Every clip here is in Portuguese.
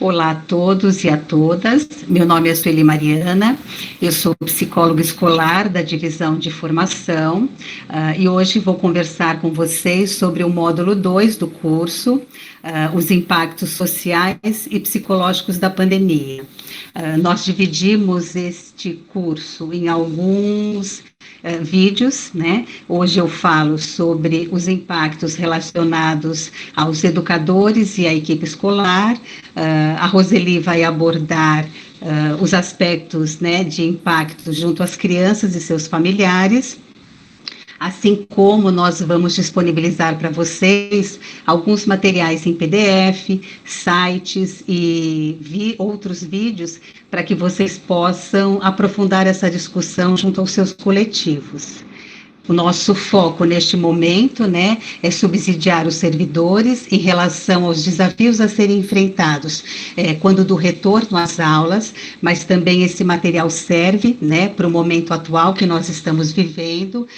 Olá a todos e a todas, meu nome é Sueli Mariana, eu sou psicóloga escolar da divisão de formação e hoje vou conversar com vocês sobre o módulo 2 do curso, os impactos sociais e psicológicos da pandemia. Nós dividimos este curso em alguns vídeos, né? Hoje eu falo sobre os impactos relacionados aos educadores e à equipe escolar. A Roseli vai abordar os aspectos, né, de impacto junto às crianças e seus familiares, assim como nós vamos disponibilizar para vocês alguns materiais em PDF, sites e outros vídeos para que vocês possam aprofundar essa discussão junto aos seus coletivos. O nosso foco neste momento, né, é subsidiar os servidores em relação aos desafios a serem enfrentados quando do retorno às aulas, mas também esse material serve, né, para o momento atual que nós estamos vivendo,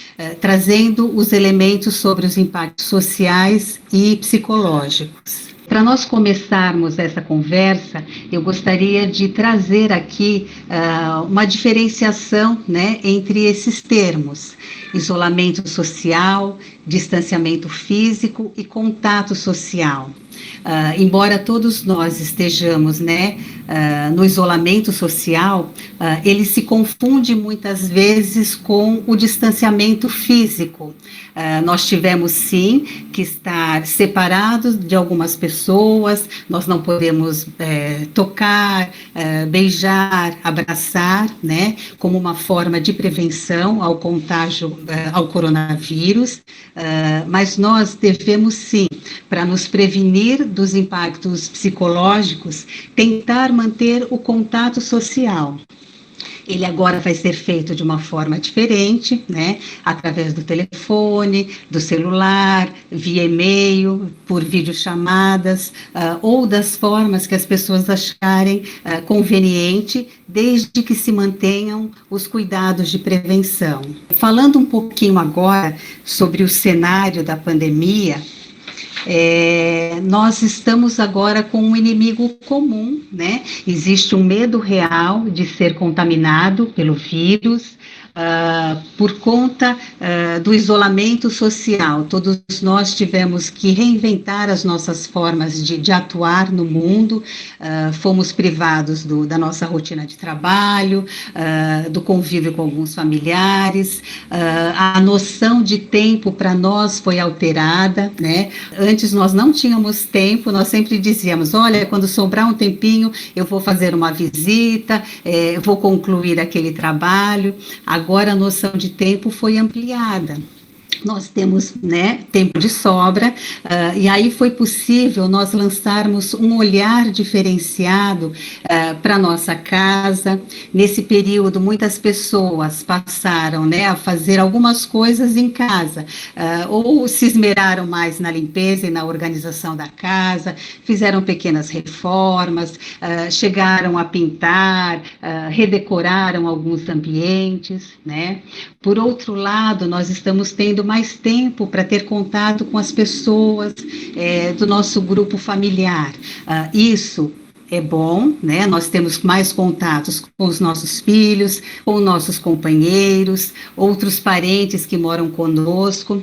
trazendo os elementos sobre os impactos sociais e psicológicos. Para nós começarmos essa conversa, eu gostaria de trazer aqui uma diferenciação, né, entre esses termos: isolamento social, distanciamento físico e contato social. Embora todos nós estejamos, né, no isolamento social, ele se confunde muitas vezes com o distanciamento físico. Nós tivemos sim que estar separados de algumas pessoas, nós não podemos tocar, beijar, abraçar, né, como uma forma de prevenção ao contágio ao coronavírus, mas nós devemos sim, para nos prevenir dos impactos psicológicos, tentar manter o contato social. Ele agora vai ser feito de uma forma diferente, né? Através do telefone, do celular, via e-mail, por videochamadas, ou das formas que as pessoas acharem conveniente, desde que se mantenham os cuidados de prevenção. Falando um pouquinho agora sobre o cenário da pandemia, nós estamos agora com um inimigo comum, né? Existe um medo real de ser contaminado pelo vírus, por conta do isolamento social. Todos nós tivemos que reinventar as nossas formas de atuar no mundo, fomos privados da nossa rotina de trabalho, do convívio com alguns familiares, a noção de tempo para nós foi alterada, né? Antes nós não tínhamos tempo, nós sempre dizíamos: olha, quando sobrar um tempinho eu vou fazer uma visita, vou concluir aquele trabalho. Agora a noção de tempo foi ampliada. Nós temos, né, tempo de sobra, e aí foi possível nós lançarmos um olhar diferenciado para a nossa casa. Nesse período, muitas pessoas passaram, né, a fazer algumas coisas em casa, ou se esmeraram mais na limpeza e na organização da casa, fizeram pequenas reformas, chegaram a pintar, redecoraram alguns ambientes, né? Por outro lado, nós estamos tendo mais tempo para ter contato com as pessoas do nosso grupo familiar. Isso é bom, né? Nós temos mais contatos com os nossos filhos, com nossos companheiros, outros parentes que moram conosco.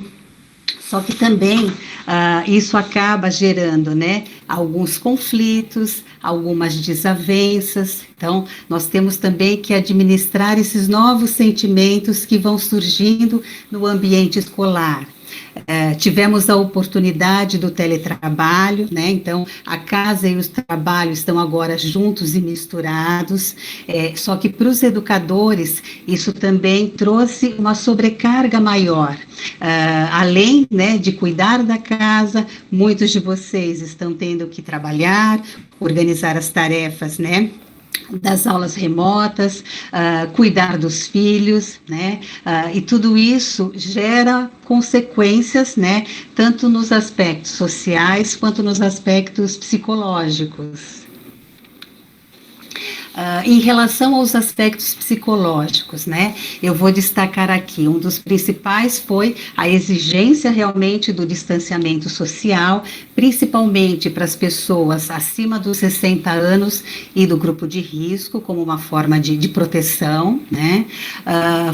Só que também isso acaba gerando, né, alguns conflitos, algumas desavenças. Então, nós temos também que administrar esses novos sentimentos que vão surgindo no ambiente escolar. Tivemos a oportunidade do teletrabalho, né? Então a casa e o trabalho estão agora juntos e misturados, só que para os educadores isso também trouxe uma sobrecarga maior. Além, né, de cuidar da casa, muitos de vocês estão tendo que trabalhar, organizar as tarefas, né, das aulas remotas, cuidar dos filhos, né? E tudo isso gera consequências, né? Tanto nos aspectos sociais quanto nos aspectos psicológicos. Em relação aos aspectos psicológicos, né, eu vou destacar aqui, um dos principais foi a exigência realmente do distanciamento social, principalmente para as pessoas acima dos 60 anos e do grupo de risco, como uma forma de proteção, né.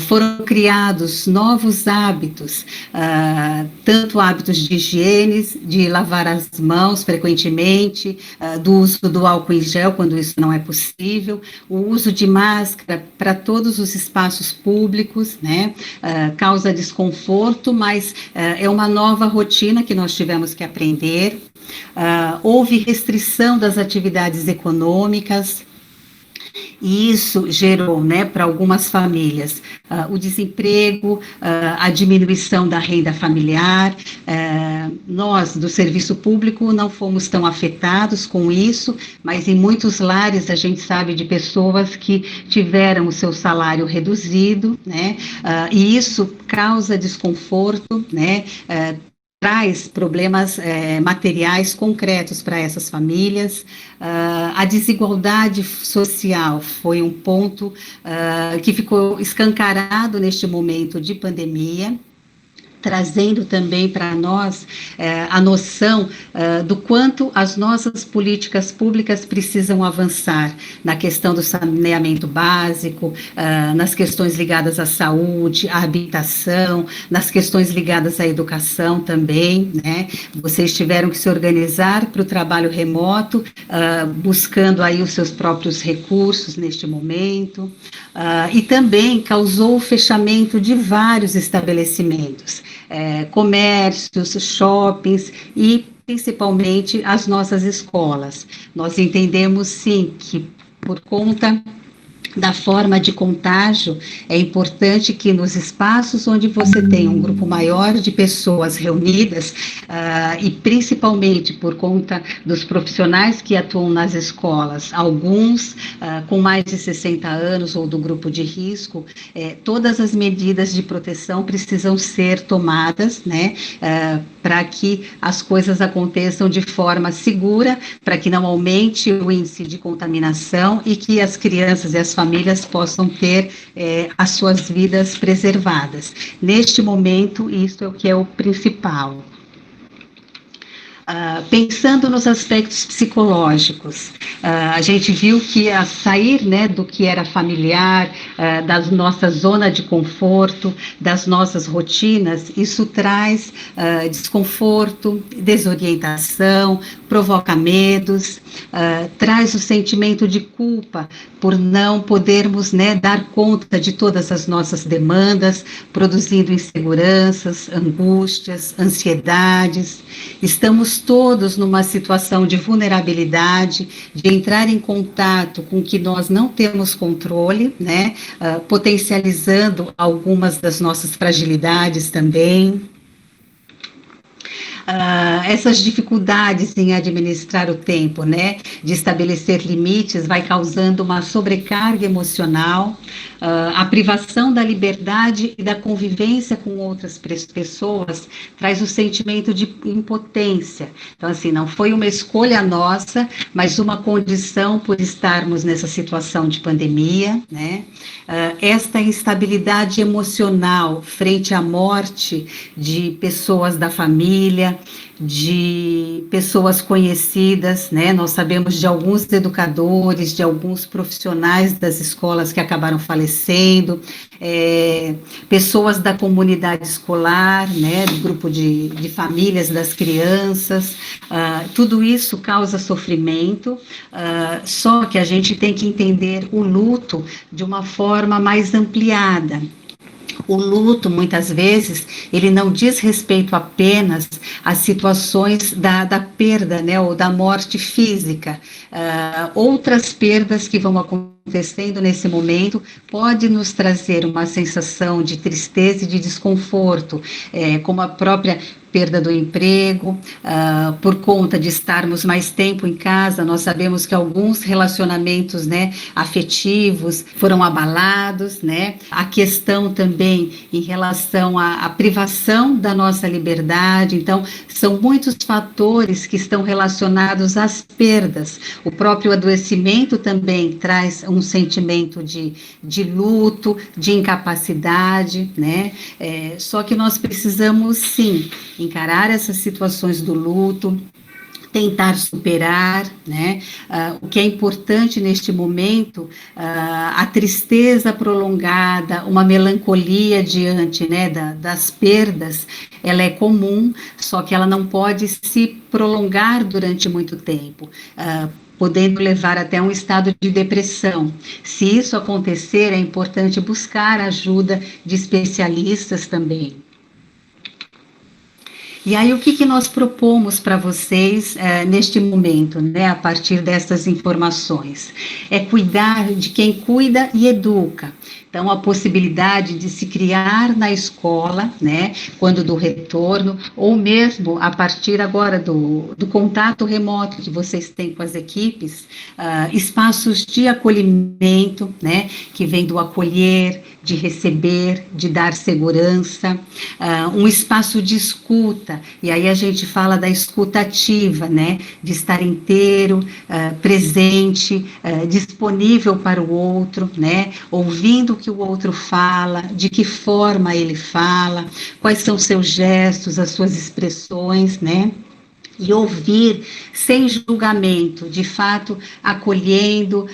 Foram criados novos hábitos, tanto hábitos de higiene, de lavar as mãos frequentemente, do uso do álcool em gel quando isso não é possível, o uso de máscara para todos os espaços públicos, né, causa desconforto, mas é uma nova rotina que nós tivemos que aprender. Houve restrição das atividades econômicas, e isso gerou, né, para algumas famílias, o desemprego, a diminuição da renda familiar. Nós, do serviço público, não fomos tão afetados com isso, mas em muitos lares a gente sabe de pessoas que tiveram o seu salário reduzido, né, e isso causa desconforto, né, traz problemas materiais concretos para essas famílias. A desigualdade social foi um ponto que ficou escancarado neste momento de pandemia, trazendo também para nós a noção do quanto as nossas políticas públicas precisam avançar na questão do saneamento básico, nas questões ligadas à saúde, à habitação, nas questões ligadas à educação também, né? Vocês tiveram que se organizar para o trabalho remoto, buscando aí os seus próprios recursos neste momento, e também causou o fechamento de vários estabelecimentos, comércios, shoppings e principalmente as nossas escolas. Nós entendemos sim que por conta da forma de contágio, é importante que nos espaços onde você tem um grupo maior de pessoas reunidas, e principalmente por conta dos profissionais que atuam nas escolas, alguns com mais de 60 anos ou do grupo de risco, todas as medidas de proteção precisam ser tomadas, né, para que as coisas aconteçam de forma segura, para que não aumente o índice de contaminação e que as crianças e as famílias possam ter as suas vidas preservadas. Neste momento, isso é o que é o principal. Pensando nos aspectos psicológicos, a gente viu que a sair, né, do que era familiar, da nossa zona de conforto, das nossas rotinas, isso traz desconforto, desorientação, provoca medos, traz o sentimento de culpa por não podermos, né, dar conta de todas as nossas demandas, produzindo inseguranças, angústias, ansiedades. Estamos todos numa situação de vulnerabilidade, de entrar em contato com o que nós não temos controle, né, potencializando algumas das nossas fragilidades também. Essas dificuldades em administrar o tempo, né, de estabelecer limites, vai causando uma sobrecarga emocional, a privação da liberdade e da convivência com outras pessoas traz o sentimento de impotência. Então, assim, não foi uma escolha nossa, mas uma condição por estarmos nessa situação de pandemia, né? Esta instabilidade emocional frente à morte de pessoas da família, de pessoas conhecidas, né? Nós sabemos de alguns educadores, de alguns profissionais das escolas que acabaram falecendo, pessoas da comunidade escolar, né? Do grupo de famílias das crianças, tudo isso causa sofrimento, só que a gente tem que entender o luto de uma forma mais ampliada. O luto, muitas vezes, ele não diz respeito apenas às situações da perda, né, ou da morte física. Outras perdas que vão acontecendo nesse momento pode nos trazer uma sensação de tristeza e de desconforto, como a própria perda do emprego, por conta de estarmos mais tempo em casa, nós sabemos que alguns relacionamentos, né, afetivos foram abalados, né, a questão também em relação à privação da nossa liberdade. Então, são muitos fatores que estão relacionados às perdas. O próprio adoecimento também traz um sentimento de luto, de incapacidade, né? Só que nós precisamos, sim, encarar essas situações do luto, tentar superar, né? O que é importante neste momento, a tristeza prolongada, uma melancolia diante, né, das perdas, ela é comum, só que ela não pode se prolongar durante muito tempo, podendo levar até um estado de depressão. Se isso acontecer, é importante buscar ajuda de especialistas também. E aí, o que nós propomos para vocês neste momento, né, a partir dessas informações? É cuidar de quem cuida e educa. Então, a possibilidade de se criar na escola, né, quando do retorno, ou mesmo a partir agora do contato remoto que vocês têm com as equipes, espaços de acolhimento, né, que vem do acolher, de receber, de dar segurança, um espaço de escuta, e aí a gente fala da escuta ativa, né, de estar inteiro, presente, disponível para o outro, né, ouvindo o que o outro fala, de que forma ele fala, quais são seus gestos, as suas expressões, né, e ouvir sem julgamento, de fato, acolhendo,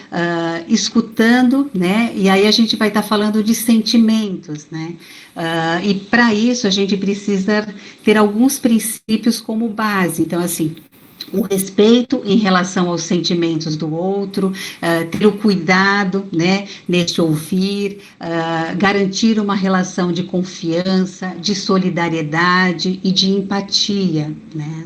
escutando, né, e aí a gente vai estar falando de sentimentos, né, e para isso a gente precisa ter alguns princípios como base. Então, assim, o respeito em relação aos sentimentos do outro, ter o cuidado, né, neste ouvir, garantir uma relação de confiança, de solidariedade e de empatia, né.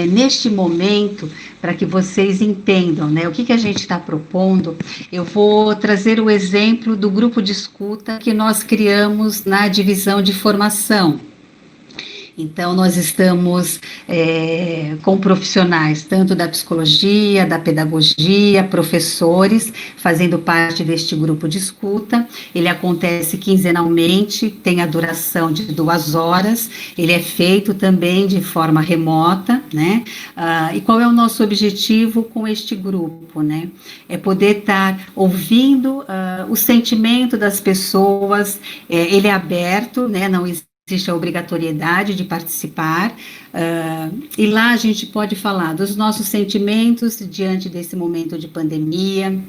Neste momento, para que vocês entendam, né, o que a gente está propondo, eu vou trazer o exemplo do grupo de escuta que nós criamos na divisão de formação. Então, nós estamos com profissionais, tanto da psicologia, da pedagogia, professores, fazendo parte deste grupo de escuta. Ele acontece quinzenalmente, tem a duração de 2 horas, ele é feito também de forma remota, né? E qual é o nosso objetivo com este grupo, né? É poder estar ouvindo o sentimento das pessoas, ele é aberto, né? Não existe a obrigatoriedade de participar, e lá a gente pode falar dos nossos sentimentos diante desse momento de pandemia,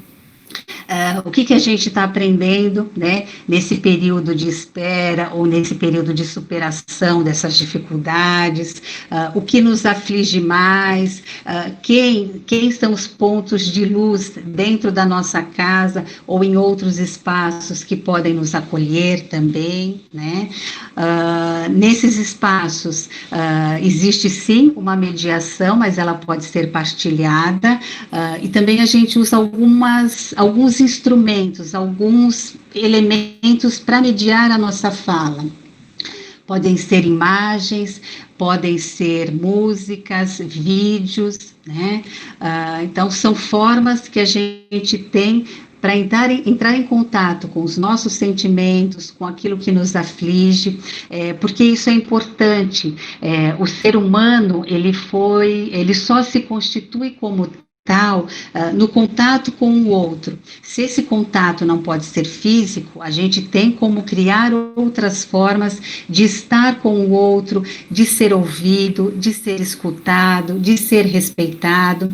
o que a gente está aprendendo, né, nesse período de espera ou nesse período de superação dessas dificuldades, o que nos aflige mais, quem são os pontos de luz dentro da nossa casa ou em outros espaços que podem nos acolher também, né? Nesses espaços existe sim uma mediação, mas ela pode ser partilhada, e também a gente usa alguns instrumentos, alguns elementos para mediar a nossa fala. Podem ser imagens, podem ser músicas, vídeos, né? Então, são formas que a gente tem para entrar em contato com os nossos sentimentos, com aquilo que nos aflige, porque isso é importante. O ser humano, ele só se constitui como tal, no contato com o outro. Se esse contato não pode ser físico, a gente tem como criar outras formas de estar com o outro, de ser ouvido, de ser escutado, de ser respeitado.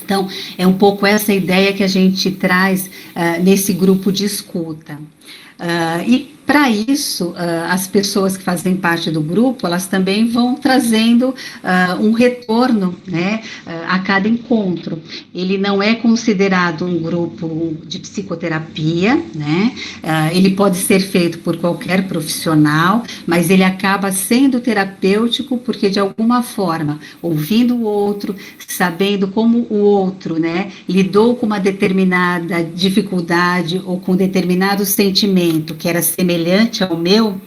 Então, é um pouco essa ideia que a gente traz nesse grupo de escuta. E para isso, as pessoas que fazem parte do grupo, elas também vão trazendo um retorno, né, a cada encontro. Ele não é considerado um grupo de psicoterapia, né, ele pode ser feito por qualquer profissional, mas ele acaba sendo terapêutico porque, de alguma forma, ouvindo o outro, sabendo como o outro, né, lidou com uma determinada dificuldade ou com determinado sentimento que era semelhante ao meu,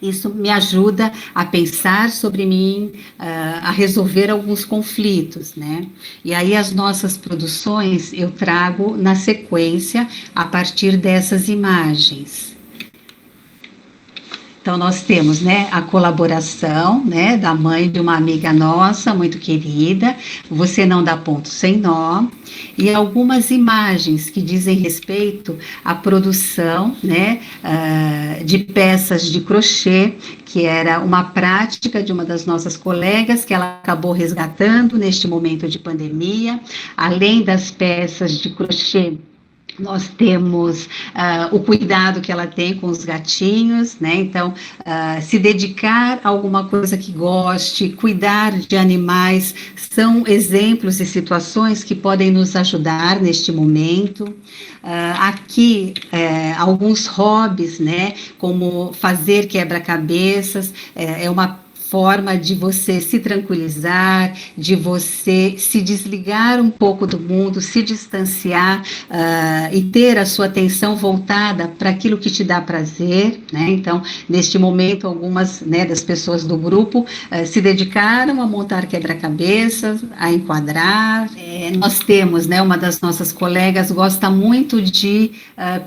Isso me ajuda a pensar sobre mim, a resolver alguns conflitos, né? E aí as nossas produções eu trago na sequência a partir dessas imagens. Então, nós temos, né, a colaboração, né, da mãe de uma amiga nossa, muito querida, Você Não Dá Ponto Sem Nó, e algumas imagens que dizem respeito à produção, né, de peças de crochê, que era uma prática de uma das nossas colegas, que ela acabou resgatando neste momento de pandemia, além das peças de crochê. Nós temos o cuidado que ela tem com os gatinhos, né? Então, se dedicar a alguma coisa que goste, cuidar de animais, são exemplos e situações que podem nos ajudar neste momento. Aqui, alguns hobbies, né? Como fazer quebra-cabeças, é uma forma de você se tranquilizar, de você se desligar um pouco do mundo, se distanciar e ter a sua atenção voltada para aquilo que te dá prazer, né? Então, neste momento, algumas, né, das pessoas do grupo se dedicaram a montar quebra-cabeças, a enquadrar. Nós temos, né, uma das nossas colegas gosta muito de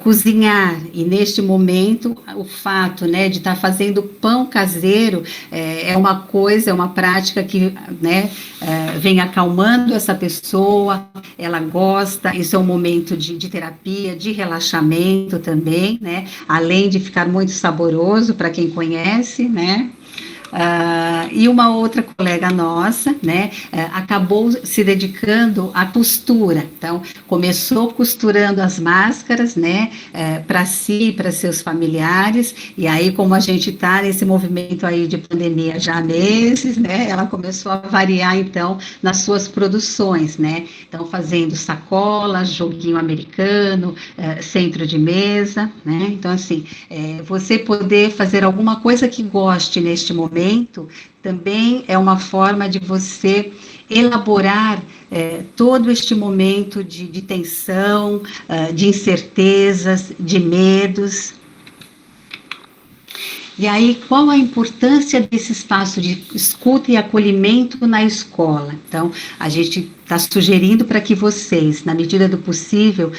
cozinhar, e neste momento, o fato, né, de estar fazendo pão caseiro é uma coisa, é uma prática que, né, vem acalmando essa pessoa, ela gosta, isso é um momento de terapia, de relaxamento também, né, além de ficar muito saboroso para quem conhece, né. E uma outra colega nossa, né, acabou se dedicando à costura. Então, começou costurando as máscaras, né, para si e para seus familiares. E aí, como a gente está nesse movimento aí de pandemia já há meses, né, ela começou a variar, então, nas suas produções, né. Então, fazendo sacolas, joguinho americano, centro de mesa, né. Então, assim, você poder fazer alguma coisa que goste neste momento também é uma forma de você elaborar todo este momento de tensão, de incertezas, de medos. E aí, qual a importância desse espaço de escuta e acolhimento na escola? Então, a gente está sugerindo para que vocês, na medida do possível,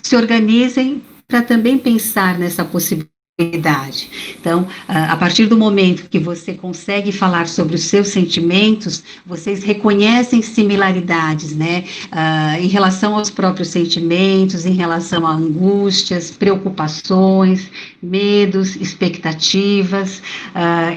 se organizem para também pensar nessa possibilidade. Então, a partir do momento que você consegue falar sobre os seus sentimentos, vocês reconhecem similaridades, né, em relação aos próprios sentimentos, em relação a angústias, preocupações, medos, expectativas.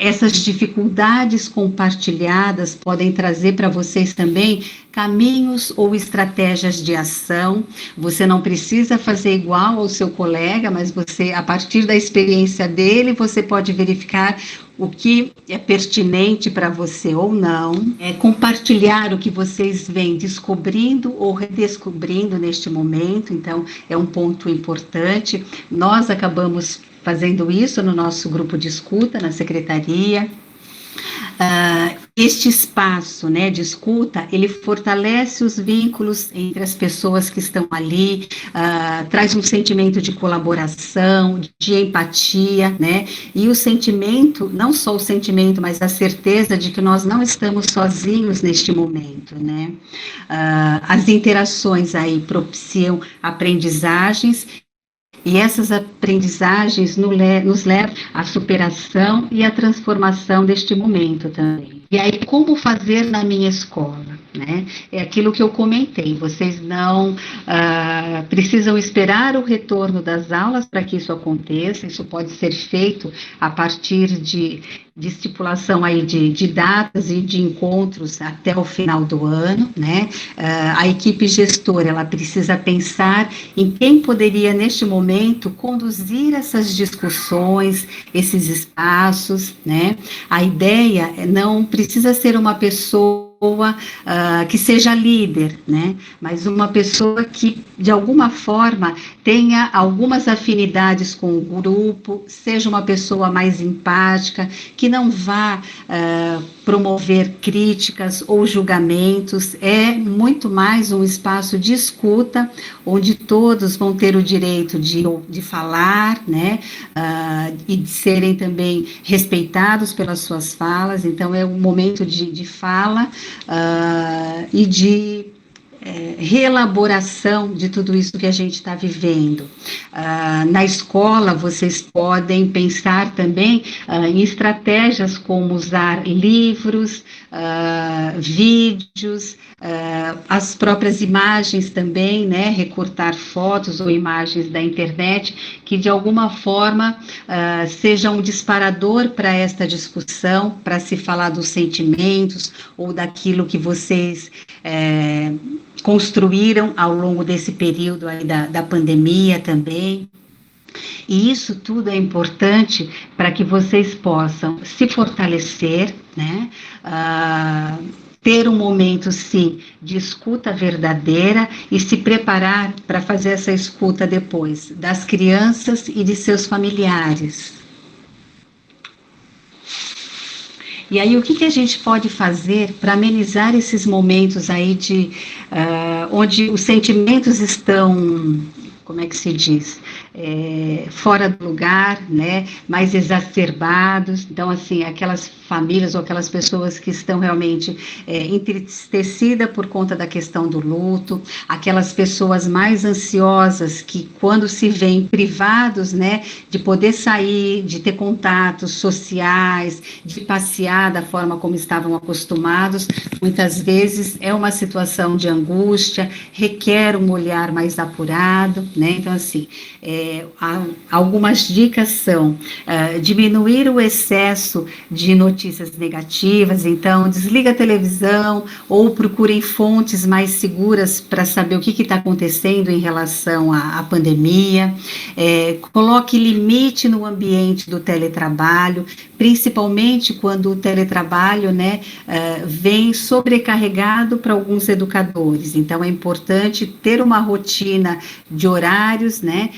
Essas dificuldades compartilhadas podem trazer para vocês também caminhos ou estratégias de ação. Você não precisa fazer igual ao seu colega, mas você, a partir da experiência dele, você pode verificar o que é pertinente para você ou não, compartilhar o que vocês vêm descobrindo ou redescobrindo neste momento. Então, é um ponto importante. Nós acabamos fazendo isso no nosso grupo de escuta, na secretaria. Este espaço, né, de escuta, ele fortalece os vínculos entre as pessoas que estão ali, traz um sentimento de colaboração, de empatia, né, e o sentimento, não só o sentimento, mas a certeza de que nós não estamos sozinhos neste momento, né. As interações aí propiciam aprendizagens, e essas aprendizagens nos levam à superação e à transformação deste momento também. E aí, como fazer na minha escola, né? É aquilo que eu comentei, vocês não precisam esperar o retorno das aulas para que isso aconteça, isso pode ser feito a partir de estipulação aí de datas e de encontros até o final do ano, né? A equipe gestora, ela precisa pensar em quem poderia, neste momento, conduzir essas discussões, esses espaços, né? A ideia não precisa ser uma pessoa que seja líder, né? Mas uma pessoa que, de alguma forma, tenha algumas afinidades com o grupo, seja uma pessoa mais empática, que não vá promover críticas ou julgamentos, é muito mais um espaço de escuta, onde todos vão ter o direito de falar, né, e de serem também respeitados pelas suas falas. Então, é um momento de fala e de reelaboração de tudo isso que a gente está vivendo. Na escola, vocês podem pensar também em estratégias como usar livros, vídeos, as próprias imagens também, né, recortar fotos ou imagens da internet, que de alguma forma seja um disparador para esta discussão, para se falar dos sentimentos ou daquilo que vocês construíram ao longo desse período aí da pandemia também. E isso tudo é importante para que vocês possam se fortalecer, né? Ter um momento, sim, de escuta verdadeira e se preparar para fazer essa escuta depois das crianças e de seus familiares. E aí, o que a gente pode fazer para amenizar esses momentos aí onde os sentimentos estão, como é que se diz, fora do lugar, né, mais exacerbados? Então, assim, aquelas famílias ou aquelas pessoas que estão realmente entristecidas por conta da questão do luto, aquelas pessoas mais ansiosas que, quando se veem privados, né, de poder sair, de ter contatos sociais, de passear da forma como estavam acostumados, muitas vezes é uma situação de angústia, requer um olhar mais apurado, né? Então, assim, algumas dicas são diminuir o excesso de notícias negativas. Então, desliga a televisão ou procurem fontes mais seguras para saber o que está acontecendo em relação à pandemia. Coloque limite no ambiente do teletrabalho, principalmente quando o teletrabalho, né, vem sobrecarregado para alguns educadores. Então, é importante ter uma rotina de horários, né,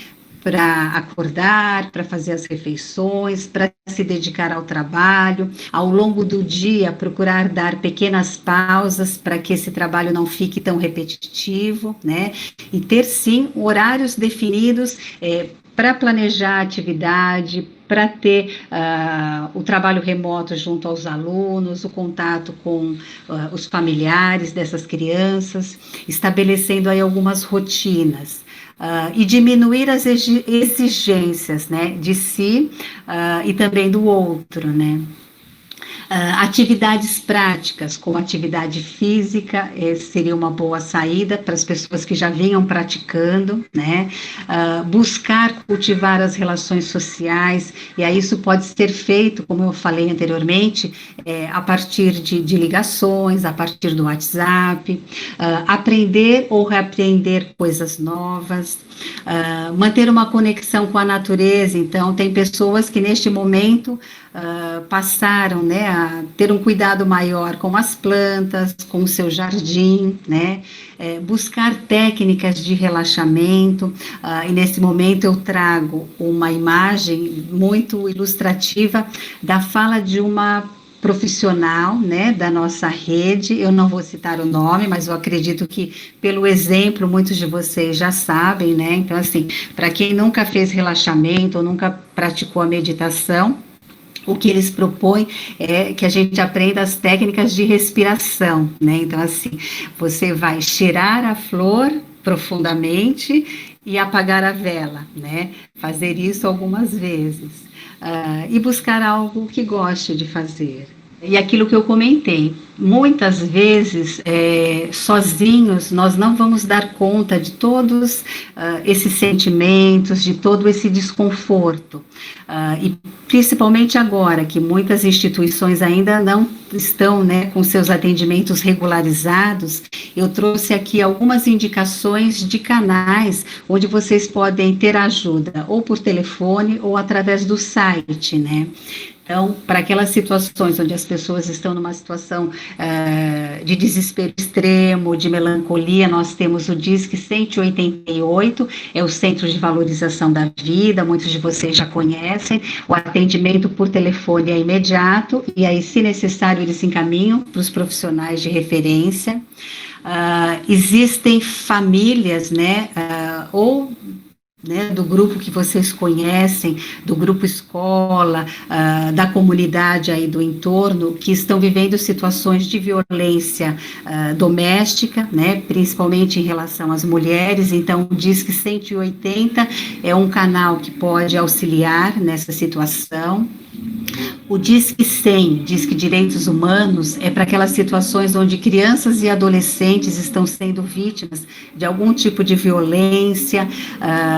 para acordar, para fazer as refeições, para se dedicar ao trabalho, ao longo do dia procurar dar pequenas pausas para que esse trabalho não fique tão repetitivo, né? E ter sim horários definidos para planejar a atividade, para ter o trabalho remoto junto aos alunos, o contato com os familiares dessas crianças, estabelecendo aí algumas rotinas. E diminuir as exigências, né, de si e também do outro, né. Atividades práticas, como atividade física, seria uma boa saída para as pessoas que já vinham praticando, né? Buscar cultivar as relações sociais, e aí isso pode ser feito, como eu falei anteriormente, a partir de ligações, a partir do WhatsApp, aprender ou reaprender coisas novas, manter uma conexão com a natureza. Então, tem pessoas que neste momento passaram, né, a ter um cuidado maior com as plantas, com o seu jardim, né, buscar técnicas de relaxamento, e nesse momento eu trago uma imagem muito ilustrativa da fala de uma profissional, né, da nossa rede. Eu não vou citar o nome, mas eu acredito que, pelo exemplo, muitos de vocês já sabem, né, então, assim, para quem nunca fez relaxamento ou nunca praticou a meditação, o que eles propõem é que a gente aprenda as técnicas de respiração, né? Então, assim, você vai cheirar a flor profundamente e apagar a vela, né? Fazer isso algumas vezes. E buscar algo que goste de fazer. E aquilo que eu comentei, muitas vezes, sozinhos, nós não vamos dar conta de todos esses sentimentos, de todo esse desconforto. E principalmente agora, que muitas instituições ainda não estão, né, com seus atendimentos regularizados, eu trouxe aqui algumas indicações de canais onde vocês podem ter ajuda, ou por telefone ou através do site, né? Então, para aquelas situações onde as pessoas estão numa situação de desespero extremo, de melancolia, nós temos o Disque 188, é o Centro de Valorização da Vida, muitos de vocês já conhecem. O atendimento por telefone é imediato, e aí, se necessário, eles encaminham para os profissionais de referência. Existem famílias, né, ou do grupo que vocês conhecem, do grupo escola, da comunidade aí do entorno, que estão vivendo situações de violência doméstica, né, principalmente em relação às mulheres. Então, o Disque 180 é um canal que pode auxiliar nessa situação. O Disque 100, Disque Direitos Humanos, é para aquelas situações onde crianças e adolescentes estão sendo vítimas de algum tipo de violência,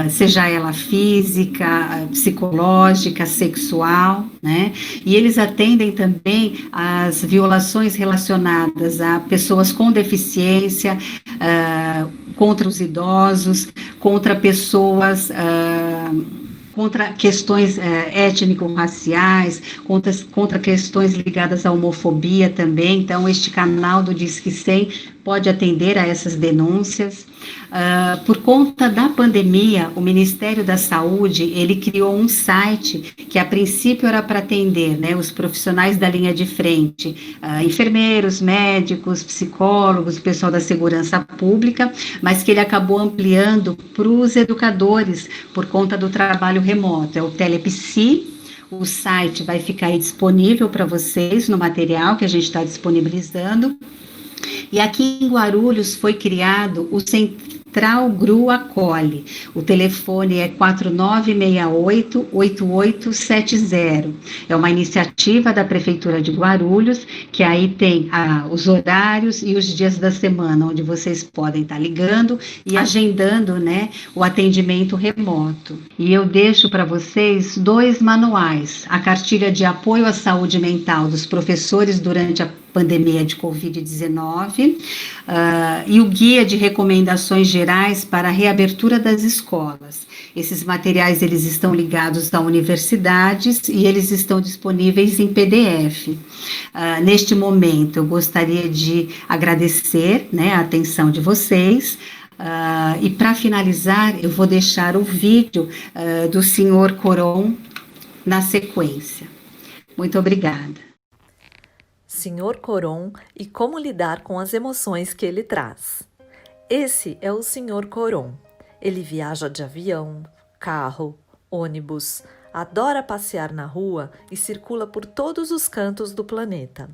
seja ela física, psicológica, sexual, né? E eles atendem também às violações relacionadas a pessoas com deficiência, contra os idosos, contra pessoas contra questões étnico-raciais, contra questões ligadas à homofobia também. Então, este canal do Disque 100 pode atender a essas denúncias. Por conta da pandemia, o Ministério da Saúde, ele criou um site que a princípio era para atender, né, os profissionais da linha de frente, enfermeiros, médicos, psicólogos, pessoal da segurança pública, mas que ele acabou ampliando para os educadores por conta do trabalho remoto. É o Telepsi. O site vai ficar aí disponível para vocês no material que a gente está disponibilizando. E aqui em Guarulhos foi criado o Central GRU Acolhe. O telefone é 4968-8870. É uma iniciativa da Prefeitura de Guarulhos, que aí tem os horários e os dias da semana, onde vocês podem estar ligando e agendando, né, o atendimento remoto. E eu deixo para vocês 2 manuais: a cartilha de apoio à saúde mental dos professores durante a pandemia de Covid-19, e o guia de recomendações gerais para a reabertura das escolas. Esses materiais, eles estão ligados a universidades e eles estão disponíveis em PDF. Neste momento, eu gostaria de agradecer, né, a atenção de vocês. E para finalizar, eu vou deixar o vídeo do senhor Coron na sequência. Muito obrigada. Sr. Coron e como lidar com as emoções que ele traz. Esse é o Sr. Coron. Ele viaja de avião, carro, ônibus, adora passear na rua e circula por todos os cantos do planeta.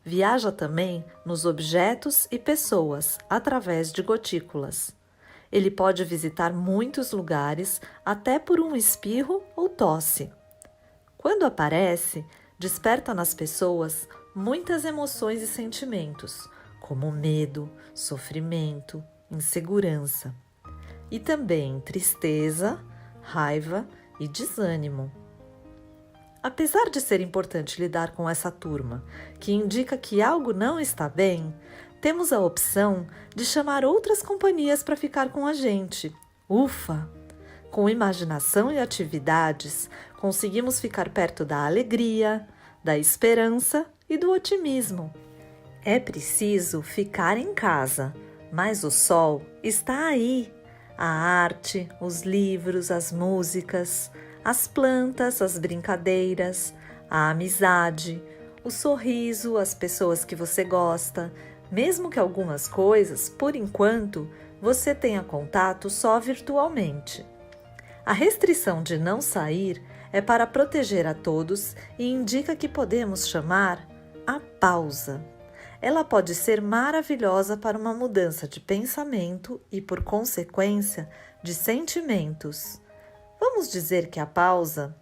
Viaja também nos objetos e pessoas através de gotículas. Ele pode visitar muitos lugares até por um espirro ou tosse. Quando aparece, desperta nas pessoas muitas emoções e sentimentos, como medo, sofrimento, insegurança, e também tristeza, raiva e desânimo. Apesar de ser importante lidar com essa turma, que indica que algo não está bem, temos a opção de chamar outras companhias para ficar com a gente. Ufa! Com imaginação e atividades, conseguimos ficar perto da alegria, da esperança e do otimismo. É preciso ficar em casa, mas o sol está aí. A arte, os livros, as músicas, as plantas, as brincadeiras, a amizade, o sorriso, as pessoas que você gosta, mesmo que algumas coisas, por enquanto, você tenha contato só virtualmente. A restrição de não sair é para proteger a todos e indica que podemos chamar a pausa. Ela pode ser maravilhosa para uma mudança de pensamento e, por consequência, de sentimentos. Vamos dizer que a pausa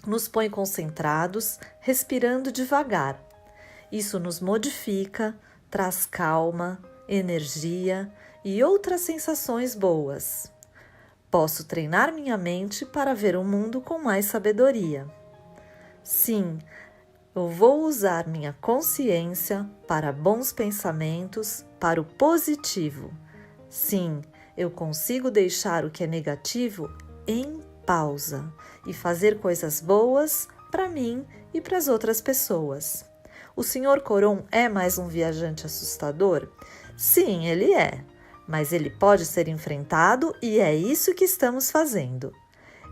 nos põe concentrados, respirando devagar. Isso nos modifica, traz calma, energia e outras sensações boas. Posso treinar minha mente para ver o mundo com mais sabedoria. Sim, eu vou usar minha consciência para bons pensamentos, para o positivo. Sim, eu consigo deixar o que é negativo em pausa e fazer coisas boas para mim e para as outras pessoas. O Sr. Coron é mais um viajante assustador? Sim, ele é, mas ele pode ser enfrentado e é isso que estamos fazendo.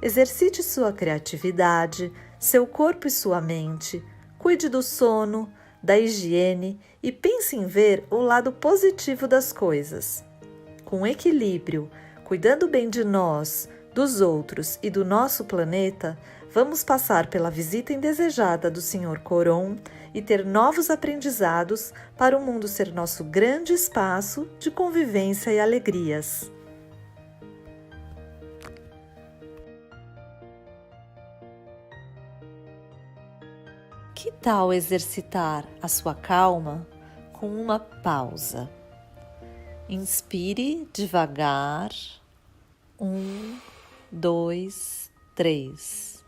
Exercite sua criatividade, seu corpo e sua mente, cuide do sono, da higiene e pense em ver o lado positivo das coisas. Com equilíbrio, cuidando bem de nós, dos outros e do nosso planeta, vamos passar pela visita indesejada do Sr. Coron e ter novos aprendizados para o mundo ser nosso grande espaço de convivência e alegrias. Que tal exercitar a sua calma com uma pausa? Inspire devagar. 1, 2, 3.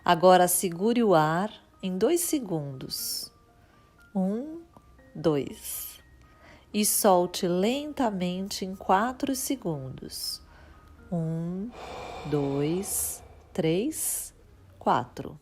Agora segure o ar em 2 segundos. 1, 2. E solte lentamente em 4 segundos. 1, 2, 3, 4.